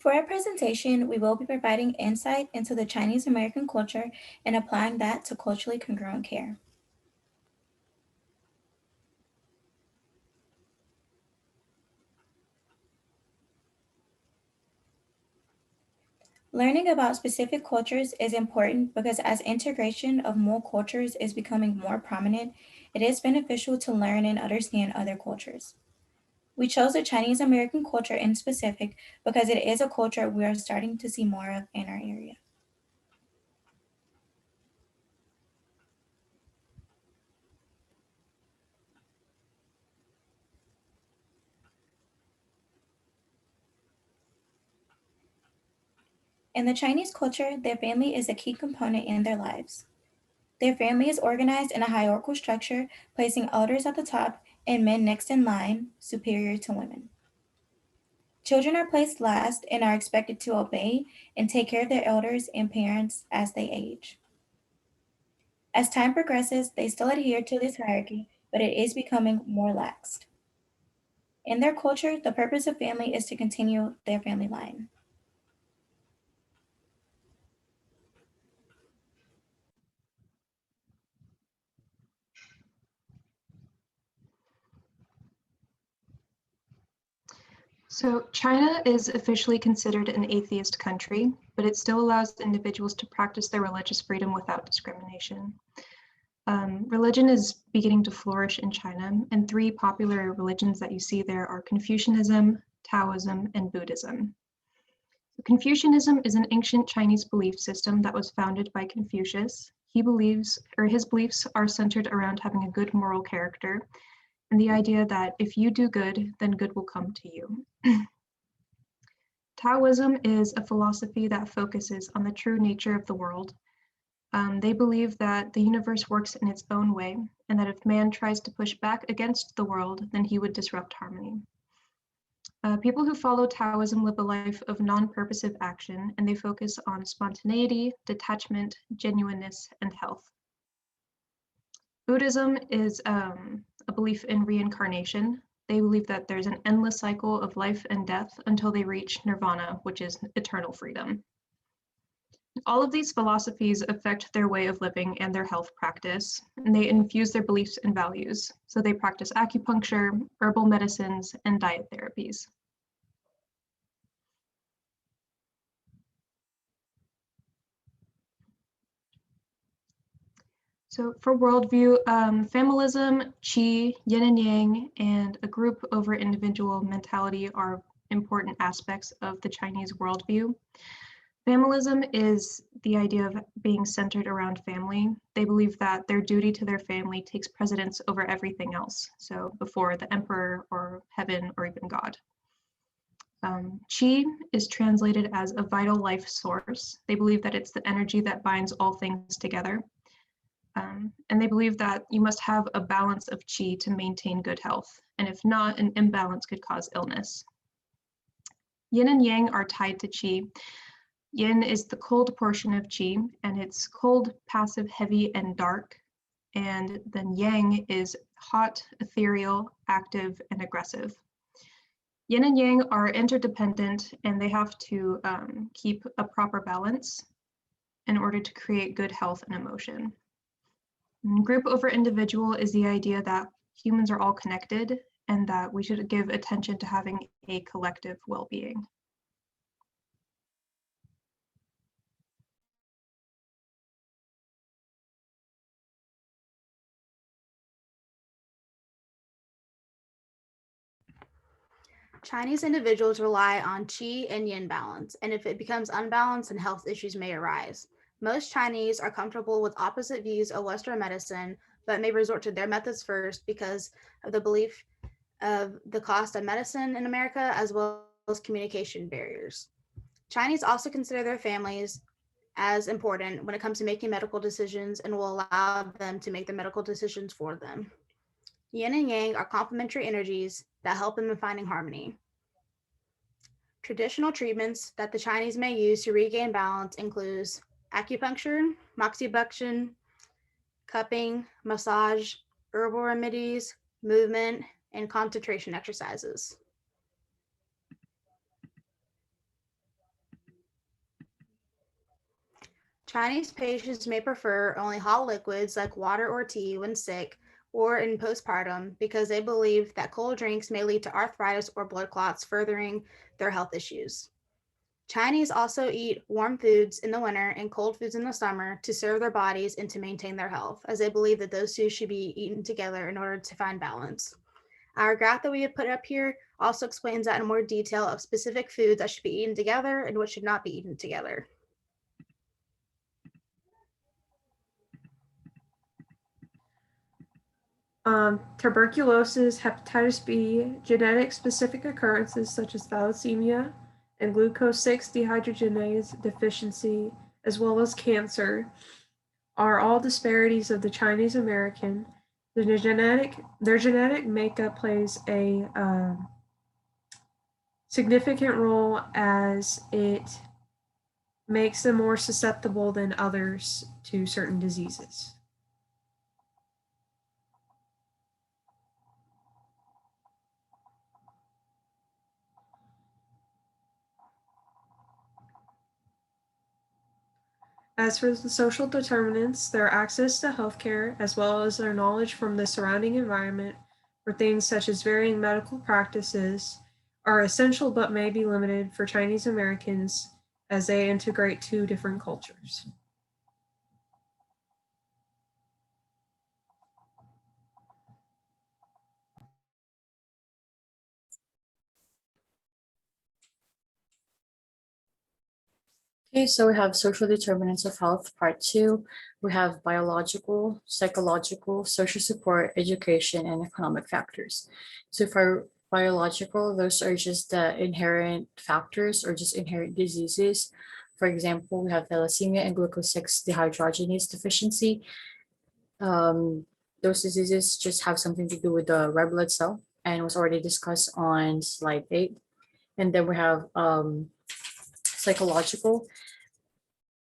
For our presentation, we will be providing insight into the Chinese American culture and applying that to culturally congruent care. Learning about specific cultures is important because as integration of more cultures is becoming more prominent, it is beneficial to learn and understand other cultures. We chose the Chinese American culture in specific because it is a culture we are starting to see more of in our area. In the Chinese culture, their family is a key component in their lives. Their family is organized in a hierarchical structure, placing elders at the top and men next in line, superior to women. Children are placed last and are expected to obey and take care of their elders and parents as they age. As time progresses, they still adhere to this hierarchy, but it is becoming more laxed. In their culture, the purpose of family is to continue their family line. So China is officially considered an atheist country, but it still allows individuals to practice their religious freedom without discrimination. Religion is beginning to flourish in China, and three popular religions that you see there are Confucianism, Taoism, and Buddhism. Confucianism is an ancient Chinese belief system that was founded by Confucius. He believes, or his beliefs are centered around having a good moral character and the idea that if you do good, then good will come to you. Taoism is a philosophy that focuses on the true nature of the world. They believe that the universe works in its own way, and that if man tries to push back against the world, then he would disrupt harmony. People who follow Taoism live a life of non-purposive action, and they focus on spontaneity, detachment, genuineness, and health. Buddhism is a belief in reincarnation. They believe that there's an endless cycle of life and death until they reach nirvana, which is eternal freedom. All of these philosophies affect their way of living and their health practice, and they infuse their beliefs and values. So they practice acupuncture, herbal medicines, and diet therapies. So for worldview, familism, qi, yin and yang, and a group over individual mentality are important aspects of the Chinese worldview. Familism is the idea of being centered around family. They believe that their duty to their family takes precedence over everything else, so before the emperor or heaven or even God. Qi is translated as a vital life source. They believe that it's the energy that binds all things together. And they believe that you must have a balance of qi to maintain good health, and if not, an imbalance could cause illness. Yin and yang are tied to qi. Yin is the cold portion of qi, and it's cold, passive, heavy, and dark. And then yang is hot, ethereal, active, and aggressive. Yin and yang are interdependent, and they have to keep a proper balance in order to create good health and emotion. Group over individual is the idea that humans are all connected and that we should give attention to having a collective well-being. Chinese individuals rely on qi and yin balance, and if it becomes unbalanced, then health issues may arise. Most Chinese are comfortable with opposite views of Western medicine, but may resort to their methods first because of the belief of the cost of medicine in America, as well as communication barriers. Chinese also consider their families as important when it comes to making medical decisions and will allow them to make the medical decisions for them. Yin and yang are complementary energies that help them in finding harmony. Traditional treatments that the Chinese may use to regain balance includes acupuncture, moxibustion, cupping, massage, herbal remedies, movement, and concentration exercises. Chinese patients may prefer only hot liquids like water or tea when sick or in postpartum because they believe that cold drinks may lead to arthritis or blood clots, furthering their health issues. Chinese also eat warm foods in the winter and cold foods in the summer to serve their bodies and to maintain their health, as they believe that those two should be eaten together in order to find balance. Our graph that we have put up here also explains that in more detail of specific foods that should be eaten together and what should not be eaten together. Tuberculosis, hepatitis B, genetic specific occurrences such as thalassemia and glucose 6 dehydrogenase deficiency, as well as cancer, are all disparities of the Chinese American. Their genetic makeup plays a significant role as it makes them more susceptible than others to certain diseases. As for the social determinants, their access to healthcare, as well as their knowledge from the surrounding environment for things such as varying medical practices, are essential but may be limited for Chinese Americans as they integrate two different cultures. Okay, so we have social determinants of health, part 2. We have biological, psychological, social support, education, and economic factors. So for biological, those are just the inherent factors or just inherent diseases. For example, we have thalassemia and glucose 6 dehydrogenase deficiency. Those diseases just have something to do with the red blood cell and was already discussed on slide 8. And then we have psychological.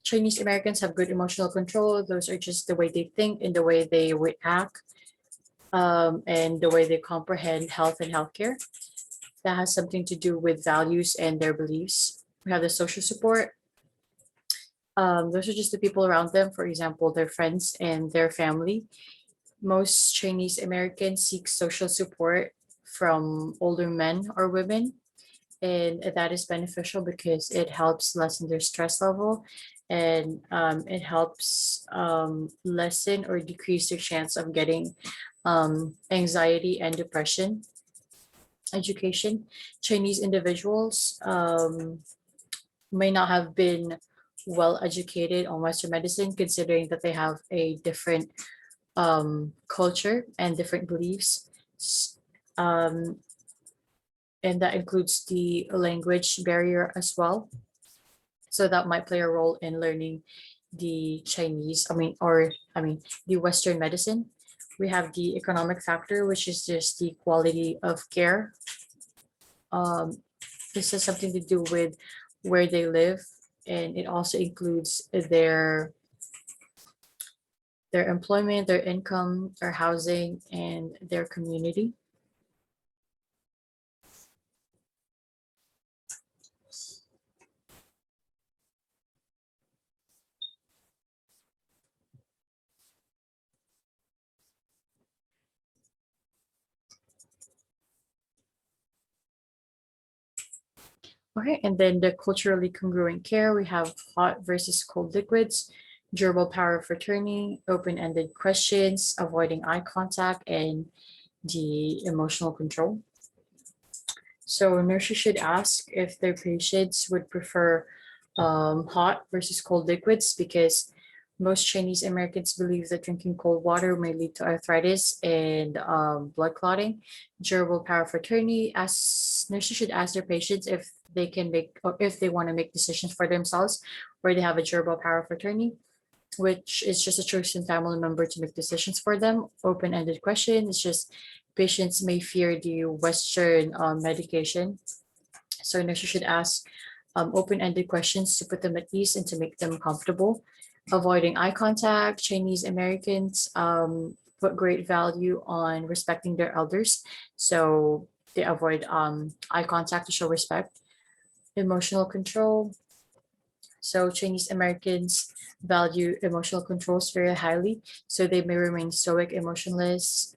Chinese Americans have good emotional control. Those are just the way they think and the way they react, and the way they comprehend health and healthcare. That has something to do with values and their beliefs. We have the social support. Those are just the people around them, for example, their friends and their family. Most Chinese Americans seek social support from older men or women, and that is beneficial because it helps lessen their stress level, and it helps lessen or decrease their chance of getting anxiety and depression. Education. Chinese individuals may not have been well educated on Western medicine, considering that they have a different culture and different beliefs. And that includes the language barrier as well. So that might play a role in learning the the Western medicine. We have the economic factor, which is just the quality of care. This has something to do with where they live, and it also includes their employment, their income, their housing, and their community. Okay, and then the culturally congruent care, we have hot versus cold liquids, durable power of attorney, open-ended questions, avoiding eye contact, and the emotional control. So nurses should ask if their patients would prefer hot versus cold liquids, because most Chinese Americans believe that drinking cold water may lead to arthritis and blood clotting. Durable power of attorney, nurses should ask their patients if they can make, or if they want to make decisions for themselves, where they have a durable power of attorney, which is just a chosen family member to make decisions for them. Open-ended question, it's just patients may fear the Western medication. So nurses should ask open-ended questions to put them at ease and to make them comfortable. Avoiding eye contact, Chinese Americans put great value on respecting their elders. So they avoid eye contact to show respect. Emotional control. So Chinese Americans value emotional controls very highly. So they may remain stoic, emotionless,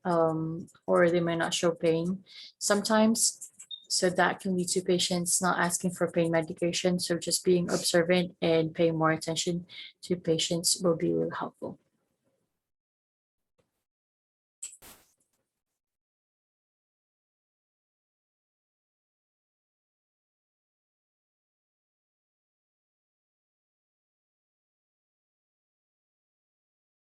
or they may not show pain sometimes. So that can lead to patients not asking for pain medication. So just being observant and paying more attention to patients will be really helpful.